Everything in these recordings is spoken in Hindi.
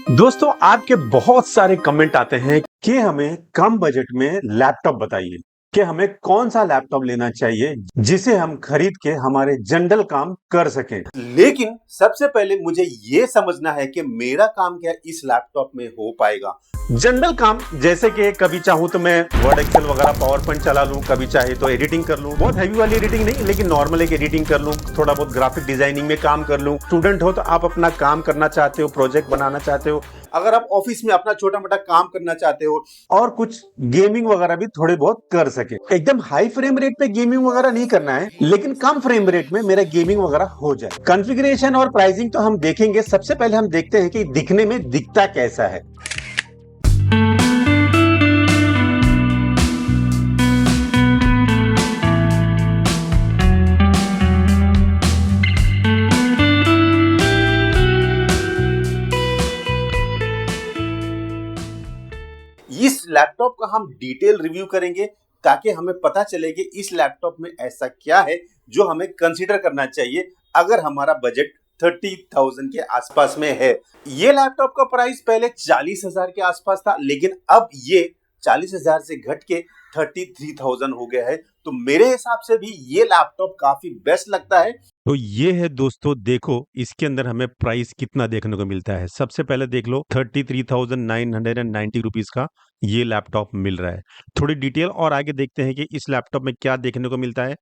दोस्तों आपके बहुत सारे कमेंट आते हैं कि हमें कम बजट में लैपटॉप बताइए कि हमें कौन सा लैपटॉप लेना चाहिए जिसे हम खरीद के हमारे जनरल काम कर सकें। लेकिन सबसे पहले मुझे ये समझना है कि मेरा काम क्या इस लैपटॉप में हो पाएगा। जनरल काम जैसे कि कभी चाहूं तो मैं वर्ड एक्सेल वगैरह पावर पॉइंट चला लूं, कभी चाहे तो एडिटिंग कर लूं, बहुत हैवी वाली एडिटिंग नहीं लेकिन नॉर्मल एक एडिटिंग कर लूं, थोड़ा बहुत ग्राफिक डिजाइनिंग में काम कर लूं। स्टूडेंट हो तो आप अपना काम करना चाहते हो, प्रोजेक्ट बनाना चाहते हो, अगर आप ऑफिस में अपना छोटा मोटा काम करना चाहते हो और कुछ गेमिंग वगैरह भी थोड़े बहुत कर सके। एकदम हाई फ्रेम रेट पे गेमिंग वगैरह नहीं करना है लेकिन कम फ्रेम रेट में मेरा गेमिंग वगैरह हो जाए। कॉन्फ़िगरेशन और प्राइसिंग तो हम देखेंगे। सबसे पहले हम देखते हैं कि दिखने में दिखता कैसा है। इस लैपटॉप का हम डिटेल रिव्यू करेंगे ताकि हमें पता चले कि इस लैपटॉप में ऐसा क्या है जो हमें कंसीडर करना चाहिए अगर हमारा बजट 30,000 के आसपास में है। ये लैपटॉप का प्राइस पहले 40,000 के आसपास था, लेकिन अब ये 40,000 से घट के 33,000 हो गया है। तो मेरे हिसाब से भी ये लैपटॉप काफी बेस्ट लगता है। तो ये है दोस्तों, देखो इसके अंदर हमें प्राइस कितना देखने को मिलता है। सबसे पहले देख लो 33,990 रुपीज का ये लैपटॉप मिल रहा है। थोड़ी डिटेल और आगे देखते हैं कि इस लैपटॉप में क्या देखने को मिलता है।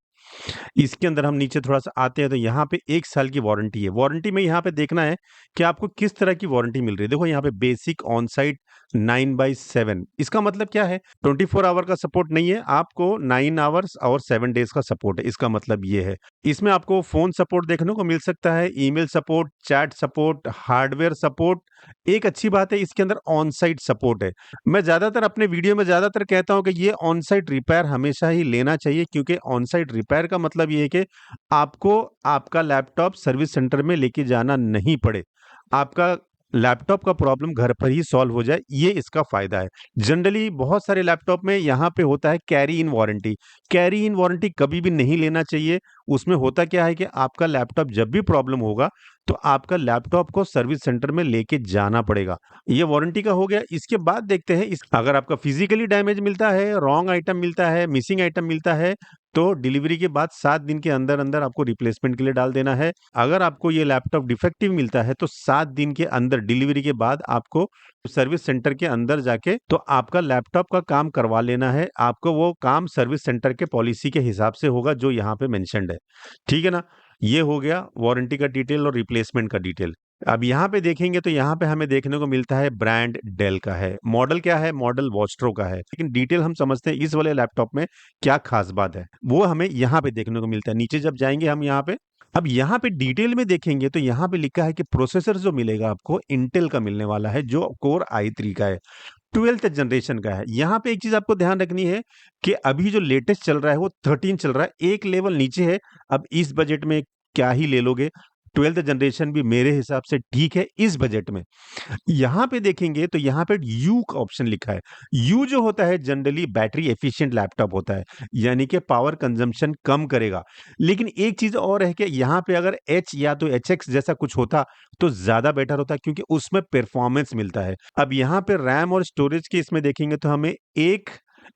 इसके अंदर हम नीचे थोड़ा सा आते हैं तो यहाँ पे 1 साल की वारंटी है। वारंटी में यहाँ पे देखना है कि आपको किस तरह की वारंटी मिल रही है। देखो यहाँ पे बेसिक ऑन साइट 9/7, इसका मतलब क्या है? 24 आवर का सपोर्ट नहीं है, आपको 9 आवर्स और 7 डेज का सपोर्ट है। इसका मतलब ये है। इसमें आपको फ़ोन सपोर्ट देखने को मिल सकता है, email support, chat support, hardware support. एक अच्छी बात है इसके अंदर ऑन साइट सपोर्ट है। मैं ज़्यादातर अपने वीडियो में ज़्यादातर कहता हूँ कि ये ऑन साइट रिपेयर हमेशा ही लेना चाहिए, क्योंकि ऑन साइट रिपेयर का मतलब ये है कि आपको आपका लैपटॉप सर्विस सेंटर में लेके जाना नहीं पड़े। आपका लैपटॉप का प्रॉब्लम घर पर ही सॉल्व हो जाए, ये इसका फ़ायदा है। जनरली बहुत सारे लैपटॉप में यहाँ पे होता है carry in warranty. Carry in warranty कभी भी नहीं लेना चाहिए। उसमें होता क्या है कि आपका लैपटॉप जब भी प्रॉब्लम होगा, तो आपका लैपटॉप को सर्विस सेंटर में लेके जाना पड़ेगा। ये वारंटी का हो गया। इसके बाद देखते हैं, इस अगर आपका फिजिकली डैमेज मिलता है, रॉन्ग आइटम मिलता है, मिसिंग आइटम मिलता है, तो डिलीवरी के बाद 7 दिन के अंदर-अंदर आपको रिप्लेसमेंट के लिए डाल देना है। अगर आपको ये लैपटॉप डिफेक्टिव मिलता है, तो 7 दिन के अंदर डिलीवरी के बाद आपको सर्विस सेंटर के अंदर जाके तो आपका लैपटॉप का काम करवा लेना है। आपको वो काम सर्विस सेंटर के पॉलिसी के हिसाब से होगा जो यहाँ पे मेंशन्ड है। ठीक है ना? ये हो गया वारंटी का डिटेल और रिप्लेसमेंट का डिटेल। अब यहाँ पे देखेंगे तो यहाँ पे हमें देखने को मिलता है ब्रांड डेल का है। मॉडल क्या है? मॉडल वॉस्ट्रो का है। लेकिन डिटेल हम समझते हैं इस वाले लैपटॉप में क्या खास बात है, वो हमें यहाँ पे देखने को मिलता है। नीचे जब जाएँगे हम यहाँ पे, अब यहाँ पे डिटेल में देखेंगे तो यहाँ पे लिखा है कि प्रोसेसर जो मिलेगा आपको इंटेल का मिलने वाला है, जो कोर i3 का है, 12th जनरेशन का है। यहाँ पे एक चीज़ आपको ध्यान रखनी है कि अभी जो लेटेस्ट चल रहा है वो 13 चल रहा है, एक लेवल नीचे है। अब इस बजट में क्या ही ले लोगे? 12th जनरेशन भी मेरे हिसाब से ठीक है इस बजट में। यहाँ पे देखेंगे तो यहाँ पे यू का ऑप्शन लिखा है। यू जो होता है जनरली बैटरी एफिशिएंट लैपटॉप होता है, यानी कि पावर कंजम्पशन कम करेगा। लेकिन एक चीज़ और है कि यहाँ पे अगर एच या तो एचएक्स जैसा कुछ होता तो ज़्यादा बेटर होता, क्योंकि उसमें परफॉर्मेंस मिलता है। अब यहाँ पे रैम और स्टोरेज के इसमें देखेंगे तो हमें एक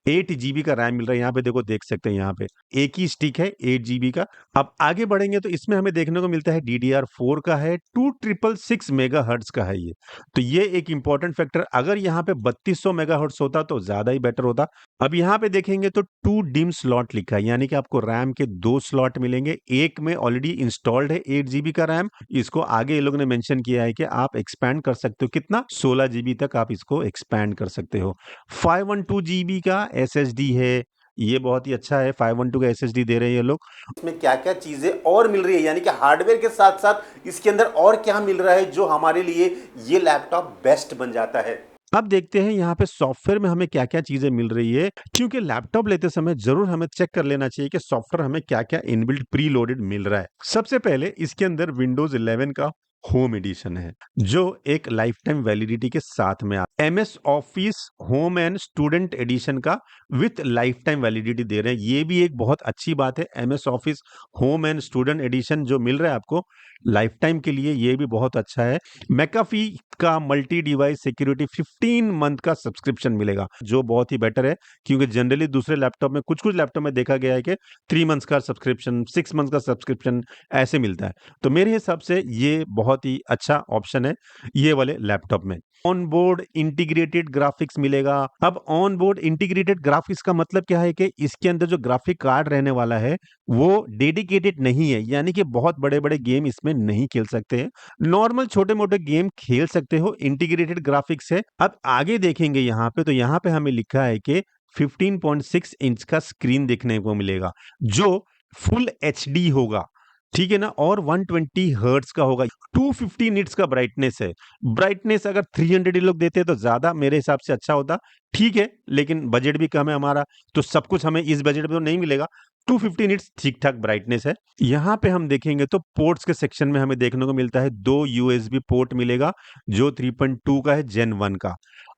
8 जीबी का रैम मिल रहा है। यहाँ पे देखो, देख सकते हैं यहाँ पे एक ही स्टिक है 8 जीबी का। अब आगे बढ़ेंगे तो इसमें हमें देखने को मिलता है DDR4 का है, 2666 मेगाहर्ट्ज़ का है ये। तो ये एक इंपॉर्टेंट फैक्टर, अगर यहाँ पे 3200 मेगाहर्ट्ज़ होता तो ज़्यादा ही बेटर होता। अब यहाँ पे देखेंगे तो 2 डिम स्लॉट लिखा है, यानी कि आपको रैम के 2 स्लॉट मिलेंगे। एक में ऑलरेडी इंस्टॉल्ड है 8 जीबी का रैम, इसको आगे ये लोगों ने मेंशन किया है कि आप एक्सपैंड कर सकते हो। कितना? 16 जीबी तक आप इसको एक्सपैंड कर सकते हो। 512 जीबी का एसएसडी है, ये बहुत ही अच्छा है। 512 का एसएसडी दे रहे हैं ये लोग। इसमें क्या क्या चीजें और मिल रही है, यानी कि हार्डवेयर के साथ साथ इसके अंदर और क्या मिल रहा है जो हमारे लिए ये लैपटॉप बेस्ट बन जाता है। अब देखते हैं यहाँ पे सॉफ्टवेयर में हमें क्या-क्या चीज़ें मिल रही है, क्योंकि लैपटॉप लेते समय ज़रूर हमें चेक कर लेना चाहिए कि सॉफ्टवेयर हमें क्या-क्या इनबिल्ट प्रीलोडेड मिल रहा है। सबसे पहले इसके अंदर विंडोज़ 11 का होम एडिशन है, जो एक लाइफ टाइम वैलिडिटी के साथ में MS Office Home and Student edition का विथ लाइफ टाइम वैलिडिटी दे रहे हैं। ये भी एक बहुत अच्छी बात है। MS Office Home and Student edition जो मिल रहा है आपको, लाइफ टाइम के लिए ये भी बहुत अच्छा है। मैकाफी का मल्टी डिवाइस सिक्योरिटी 15 मंथ का सब्सक्रिप्शन मिलेगा, जो बहुत ही बेटर है, क्योंकि जनरली दूसरे लैपटॉप में कुछ लैपटॉप में देखा गया है कि 3 मंथ्स का सब्सक्रिप्शन, 6 मंथ्स का सब्सक्रिप्शन ऐसे मिलता है। तो मेरे हिसाब से ये बहुत ही अच्छा ऑप्शन है ये वाले लैपटॉप में। ऑन बोर्ड इंटीग्रेटेड ग्राफिक्स मिलेगा। अब ऑन बोर्ड इंटीग्रेटेड ग्राफिक्स का मतलब क्या है कि इसके अंदर जो ग्राफिक कार्ड रहने वाला है वो डेडिकेटेड नहीं है, यानी कि बहुत बड़े-बड़े गेम इसमें नहीं खेल सकते हैं। नॉर्मल छोटे-मोटे गेम खेल सकते हो, इंटीग्रेटेड ग्राफिक्स है। अब आगे देखेंगे यहाँ पे, तो यहाँ पे हमें लिखा है कि 15.6 इंच का स्क्रीन देखने को मिलेगा, जो फुल एचडी होगा, ठीक है ना? और 120 हर्ट्ज का होगा। 250 निट्स का ब्राइटनेस है। ब्राइटनेस अगर 300 ये लोग देते तो ज़्यादा मेरे हिसाब से अच्छा होता। ठीक है, लेकिन बजट भी कम है हमारा, तो सब कुछ हमें इस बजट में तो नहीं मिलेगा। 250 निट्स ठीक-ठाक ब्राइटनेस है। यहाँ पे हम देखेंगे तो पोर्ट्स के सेक्शन में हमें देखने को मिलता है 2 यूएसबी पोर्ट मिलेगा, जो 3.2 का है, जेन 1 का।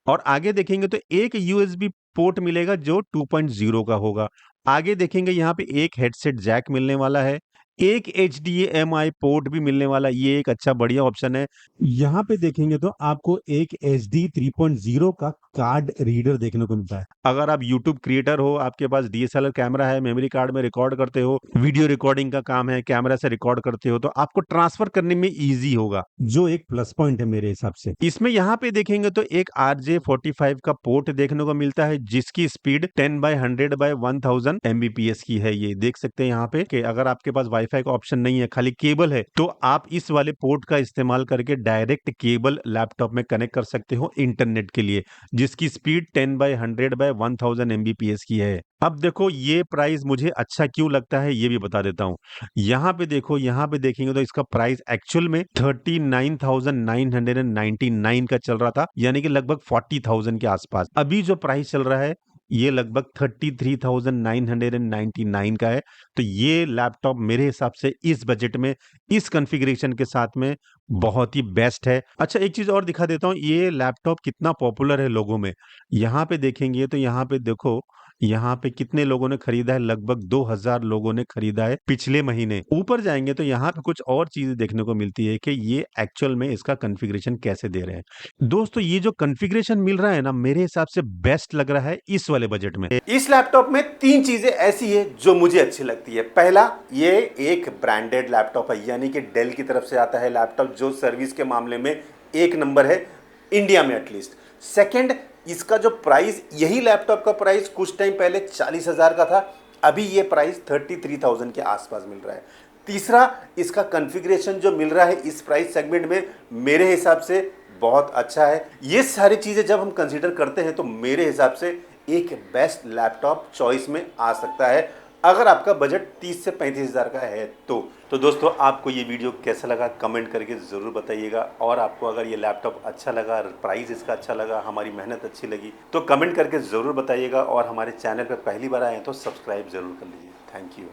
और आगे देखेंगे तो एक यूएसबी पोर्ट मिलेगा जो 2.0 का होगा। आगे देखेंगे यहाँ पे एक हेडसेट जैक मिलने वाला है, एक एचडीएमआई पोर्ट भी मिलने वाला, ये एक अच्छा बढ़िया ऑप्शन है। यहाँ पे देखेंगे तो आपको एक एचडी 3.0 का कार्ड रीडर देखने को मिलता है। अगर आप यूट्यूब क्रिएटर हो, आपके पास डीएसएलआर कैमरा है, मेमोरी कार्ड में रिकॉर्ड करते हो, वीडियो रिकॉर्डिंग का काम है, कैमरा से रिकॉर्ड करते हो, तो आपको ट्रांसफर करने में ईजी होगा, जो एक प्लस पॉइंट है मेरे हिसाब से। इसमें यहाँ पे देखेंगे तो एक RJ45 का पोर्ट देखने को मिलता है, जिसकी स्पीड 10/100/1000 एमबीपीएस की है। ये देख सकते हैं यहाँ पे कि अगर आपके पास वाईफाई का ऑप्शन नहीं है, खाली केबल है, तो आप इस वाले पोर्ट का इस्तेमाल करके डायरेक्ट केबल लैपटॉप में कनेक्ट कर सकते हो इंटरनेट के लिए, जिसकी स्पीड 10/100/1000 एमबीपीएस की है। अब देखो ये प्राइस मुझे अच्छा क्यों लगता है ये भी बता देता हूँ। यहाँ पे देखो, यहाँ पे देखेंगे तो इसका प्राइस एक्चुअल में 39,999 का चल रहा था, यानी कि लगभग 40,000 के आसपास। अभी जो प्राइस चल रहा है ये लगभग 33,999 का है। तो ये लैपटॉप मेरे हिसाब से इस बजट में, इस कॉन्फ़िगरेशन के साथ में बहुत ही बेस्ट है। अच्छा, एक चीज़ और दिखा देता हूँ, ये लैपटॉप कितना पॉपुलर है लोगों में। यहाँ पे देखेंगे तो यहाँ पे देखो, यहाँ पे कितने लोगों ने खरीदा है, लगभग 2000 लोगों ने खरीदा है पिछले महीने। ऊपर जाएँगे तो यहाँ पे कुछ और चीज़ें देखने को मिलती है कि ये एक्चुअल में इसका कॉन्फ़िगरेशन कैसे दे रहे हैं। दोस्तों, ये जो कॉन्फ़िगरेशन मिल रहा है ना, मेरे हिसाब से बेस्ट लग रहा है इस वाले बजट में। इस लैपटॉप में 3 चीजें ऐसी है जो मुझे अच्छी लगती है। पहला, ये एक ब्रांडेड लैपटॉप है, यानी कि डेल की तरफ से आता है लैपटॉप, जो सर्विस के मामले में एक नंबर है इंडिया में एटलीस्ट। सेकंड, इसका जो प्राइस, यही लैपटॉप का प्राइस कुछ टाइम पहले 40,000 का था, अभी ये प्राइस 33,000 के आसपास मिल रहा है। तीसरा, इसका कॉन्फ़िगरेशन जो मिल रहा है इस प्राइस सेगमेंट में, मेरे हिसाब से बहुत अच्छा है। ये सारी चीज़ें जब हम कंसीडर करते हैं तो मेरे हिसाब से एक बेस्ट लैपटॉप चॉइस में आ सकता है, अगर आपका बजट 30 से 35,000 का है तो दोस्तों, आपको ये वीडियो कैसा लगा कमेंट करके ज़रूर बताइएगा। और आपको अगर ये लैपटॉप अच्छा लगा, प्राइस इसका अच्छा लगा, हमारी मेहनत अच्छी लगी, तो कमेंट करके ज़रूर बताइएगा। और हमारे चैनल पर पहली बार आए हैं तो सब्सक्राइब ज़रूर कर लीजिए। Thank you.